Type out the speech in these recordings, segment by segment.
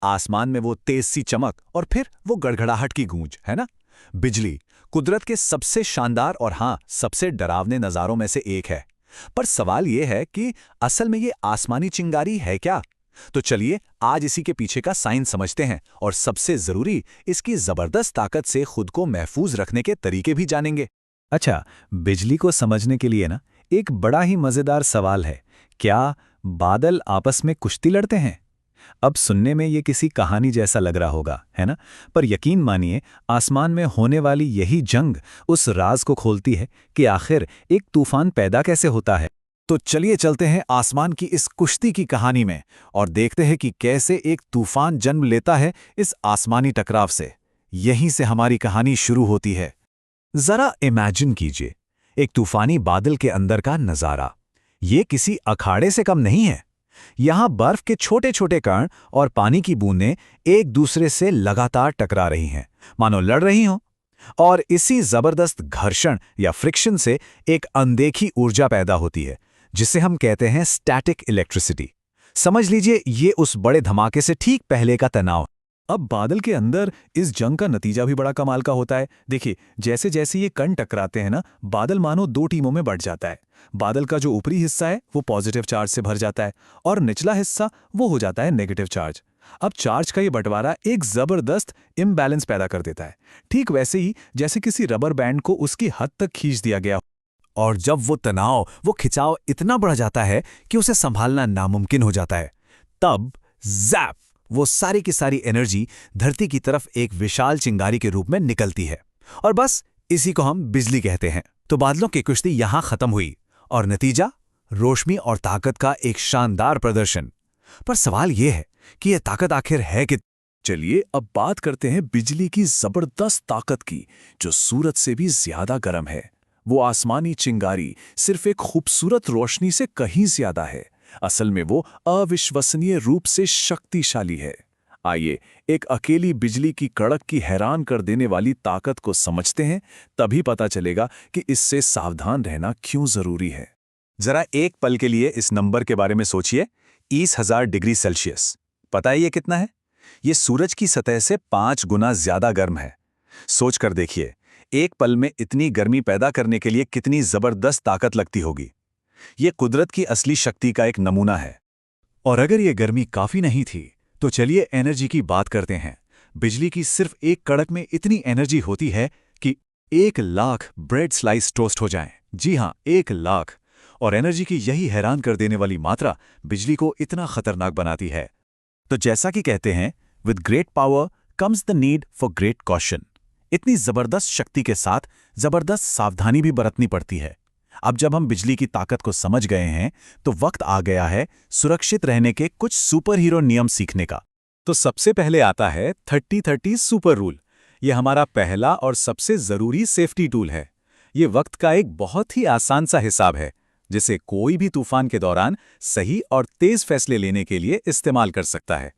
आसमान में वो तेज सी चमक और फिर वो गड़गड़ाहट की गूंज, है ना? बिजली कुदरत के सबसे शानदार और हाँ, सबसे डरावने नज़ारों में से एक है। पर सवाल ये है कि असल में ये आसमानी चिंगारी है क्या? तो चलिए आज इसी के पीछे का साइंस समझते हैं और सबसे जरूरी इसकी जबरदस्त ताकत से खुद को महफूज रखने के तरीके भी जानेंगे। अच्छा, बिजली को समझने के लिए ना एक बड़ा ही मजेदार सवाल है। क्या बादल आपस में कुश्ती लड़ते हैं? अब सुनने में ये किसी कहानी जैसा लग रहा होगा, है ना? पर यकीन मानिए, आसमान में होने वाली यही जंग उस राज को खोलती है कि आखिर एक तूफान पैदा कैसे होता है। तो चलिए चलते हैं आसमान की इस कुश्ती की कहानी में और देखते हैं कि कैसे एक तूफान जन्म लेता है इस आसमानी टकराव से। यहीं से हमारी कहानी शुरू होती है। जरा इमेजिन कीजिए, एक तूफानी बादल के अंदर का नजारा। ये किसी अखाड़े से कम नहीं है। यहां बर्फ के छोटे छोटे कण और पानी की बूंदें एक दूसरे से लगातार टकरा रही हैं, मानो लड़ रही हों। और इसी जबरदस्त घर्षण या फ्रिक्शन से एक अनदेखी ऊर्जा पैदा होती है, जिसे हम कहते हैं स्टैटिक इलेक्ट्रिसिटी। समझ लीजिए ये उस बड़े धमाके से ठीक पहले का तनाव। अब बादल के अंदर इस जंग का नतीजा भी बड़ा कमाल का होता है। देखिए, जैसे जैसे ये कण टकराते हैं ना, बादल मानो दो टीमों में बढ़ जाता है। बादल का जो ऊपरी हिस्सा है वो पॉजिटिव चार्ज से भर जाता है और निचला हिस्सा वो हो जाता है नेगेटिव चार्ज। अब चार्ज का ये बंटवारा एक जबरदस्त इम्बैलेंस पैदा कर देता है, ठीक वैसे ही जैसे किसी रबर बैंड को उसकी हद तक खींच दिया गया। और जब वो तनाव, वो खिंचाव इतना बढ़ जाता है कि उसे संभालना नामुमकिन हो जाता है, तब ज़ैप, वो सारी की सारी एनर्जी धरती की तरफ एक विशाल चिंगारी के रूप में निकलती है। और बस इसी को हम बिजली कहते हैं। तो बादलों की कुश्ती यहां खत्म हुई और नतीजा रोशनी और ताकत का एक शानदार प्रदर्शन। पर सवाल यह है कि यह ताकत आखिर है कि। चलिए अब बात करते हैं बिजली की जबरदस्त ताकत की, जो सूरज से भी ज्यादा गर्म है। वो आसमानी चिंगारी सिर्फ एक खूबसूरत रोशनी से कहीं ज्यादा है। असल में वो अविश्वसनीय रूप से शक्तिशाली है। आइए एक अकेली बिजली की कड़क की हैरान कर देने वाली ताकत को समझते हैं, तभी पता चलेगा कि इससे सावधान रहना क्यों जरूरी है। जरा एक पल के लिए इस नंबर के बारे में सोचिए, 20,000 डिग्री सेल्सियस। पता है ये कितना है? ये सूरज की सतह से 5 गुना ज्यादा गर्म है। सोच कर देखिए, एक पल में इतनी गर्मी पैदा करने के लिए कितनी जबरदस्त ताकत लगती होगी। ये कुदरत की असली शक्ति का एक नमूना है। और अगर ये गर्मी काफी नहीं थी, तो चलिए एनर्जी की बात करते हैं। बिजली की सिर्फ एक कड़क में इतनी एनर्जी होती है कि 1,00,000 ब्रेड स्लाइस टोस्ट हो जाएं। जी हां, 1,00,000। और एनर्जी की यही हैरान कर देने वाली मात्रा बिजली को इतना खतरनाक बनाती है। तो जैसा कि कहते हैं, with great power comes the need for great caution. इतनी जबरदस्त शक्ति के साथ जबरदस्त सावधानी भी बरतनी पड़ती है। अब जब हम बिजली की ताकत को समझ गए हैं, तो वक्त आ गया है सुरक्षित रहने के कुछ सुपर हीरो नियम सीखने का। तो सबसे पहले आता है 30-30 सुपर रूल। यह हमारा पहला और सबसे जरूरी सेफ्टी टूल है। ये वक्त का एक बहुत ही आसान सा हिसाब है, जिसे कोई भी तूफान के दौरान सही और तेज फैसले लेने के लिए इस्तेमाल कर सकता है।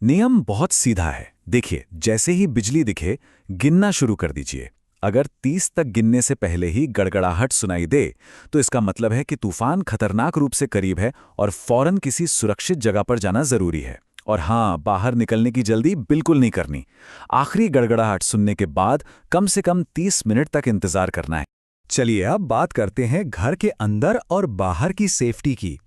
नियम बहुत सीधा है। देखिए, जैसे ही बिजली दिखे, गिनना शुरू कर दीजिए। अगर 30 तक गिनने से पहले ही गड़गड़ाहट सुनाई दे, तो इसका मतलब है कि तूफान खतरनाक रूप से करीब है और फौरन किसी सुरक्षित जगह पर जाना जरूरी है। और हाँ, बाहर निकलने की जल्दी बिल्कुल नहीं करनी। आखिरी गड़गड़ाहट सुनने के बाद कम से कम 30 मिनट तक इंतजार करना है। चलिए अब बात करते हैं घर के अंदर और बाहर की सेफ्टी की।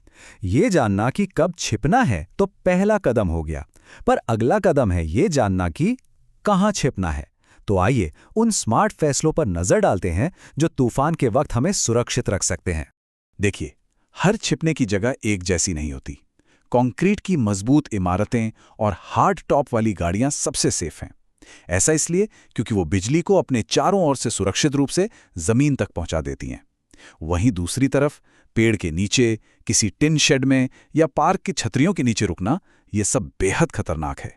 ये जानना कि कब छिपना है तो पहला कदम हो गया, पर अगला कदम है ये जानना कि कहाँ छिपना है। तो आइए उन स्मार्ट फैसलों पर नजर डालते हैं जो तूफान के वक्त हमें सुरक्षित रख सकते हैं। देखिए, हर छिपने की जगह एक जैसी नहीं होती। कंक्रीट की मजबूत इमारतें और हार्ड टॉप वाली गाड़ियां सबसे सेफ हैं। ऐसा इसलिए क्योंकि वो बिजली को अपने चारों ओर से सुरक्षित रूप से जमीन तक पहुंचा देती हैं। वहीं दूसरी तरफ पेड़ के नीचे, किसी टिन शेड में या पार्क की छतरियों के नीचे रुकना, ये सब बेहद खतरनाक है।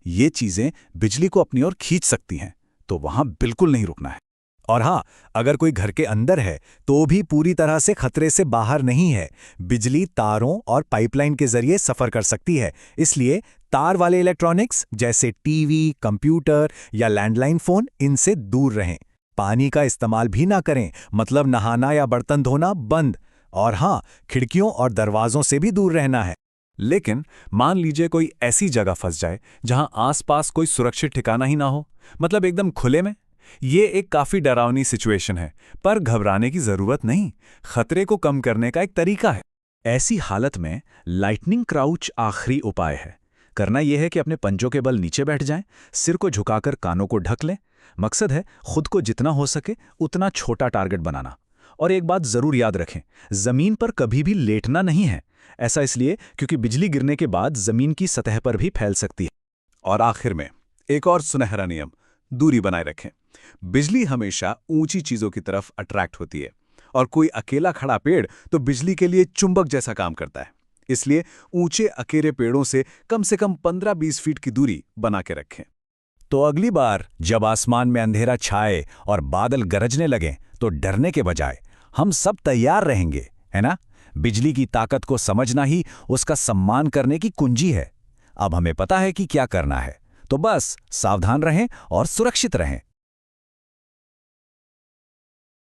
ये चीजें बिजली को अपनी ओर खींच सकती हैं, तो वहां बिल्कुल नहीं रुकना है। और हाँ, अगर कोई घर के अंदर है तो भी पूरी तरह से खतरे से बाहर नहीं है। बिजली तारों और पाइपलाइन के जरिए सफर कर सकती है, इसलिए तार वाले इलेक्ट्रॉनिक्स जैसे टीवी, कंप्यूटर या लैंडलाइन फोन, इनसे दूर रहें। पानी का इस्तेमाल भी ना करें, मतलब नहाना या बर्तन धोना बंद। और हाँ, खिड़कियों और दरवाजों से भी दूर रहना है। लेकिन मान लीजिए कोई ऐसी जगह फंस जाए जहां आसपास कोई सुरक्षित ठिकाना ही ना हो, मतलब एकदम खुले में। ये एक काफी डरावनी सिचुएशन है, पर घबराने की जरूरत नहीं। खतरे को कम करने का एक तरीका है। ऐसी हालत में लाइटनिंग क्राउच आखिरी उपाय है। करना यह है कि अपने पंजों के बल नीचे बैठ जाएं, सिर को झुकाकर कानों को ढक लें। मकसद है खुद को जितना हो सके उतना छोटा टारगेट बनाना। और एक बात जरूर याद रखें, जमीन पर कभी भी लेटना नहीं है। ऐसा इसलिए क्योंकि बिजली गिरने के बाद जमीन की सतह पर भी फैल सकती है। और आखिर में एक और सुनहरा नियम, दूरी बनाए रखें। बिजली हमेशा ऊंची चीजों की तरफ अट्रैक्ट होती है, और कोई अकेला खड़ा पेड़ तो बिजली के लिए चुंबक जैसा काम करता है। इसलिए ऊंचे अकेले पेड़ों से कम 15-20 फीट की दूरी बना के रखें। तो अगली बार जब आसमान में अंधेरा छाए और बादल गरजने लगें, तो डरने के बजाय हम सब तैयार रहेंगे, है ना? बिजली की ताकत को समझना ही उसका सम्मान करने की कुंजी है। अब हमें पता है कि क्या करना है, तो बस सावधान रहें और सुरक्षित रहें।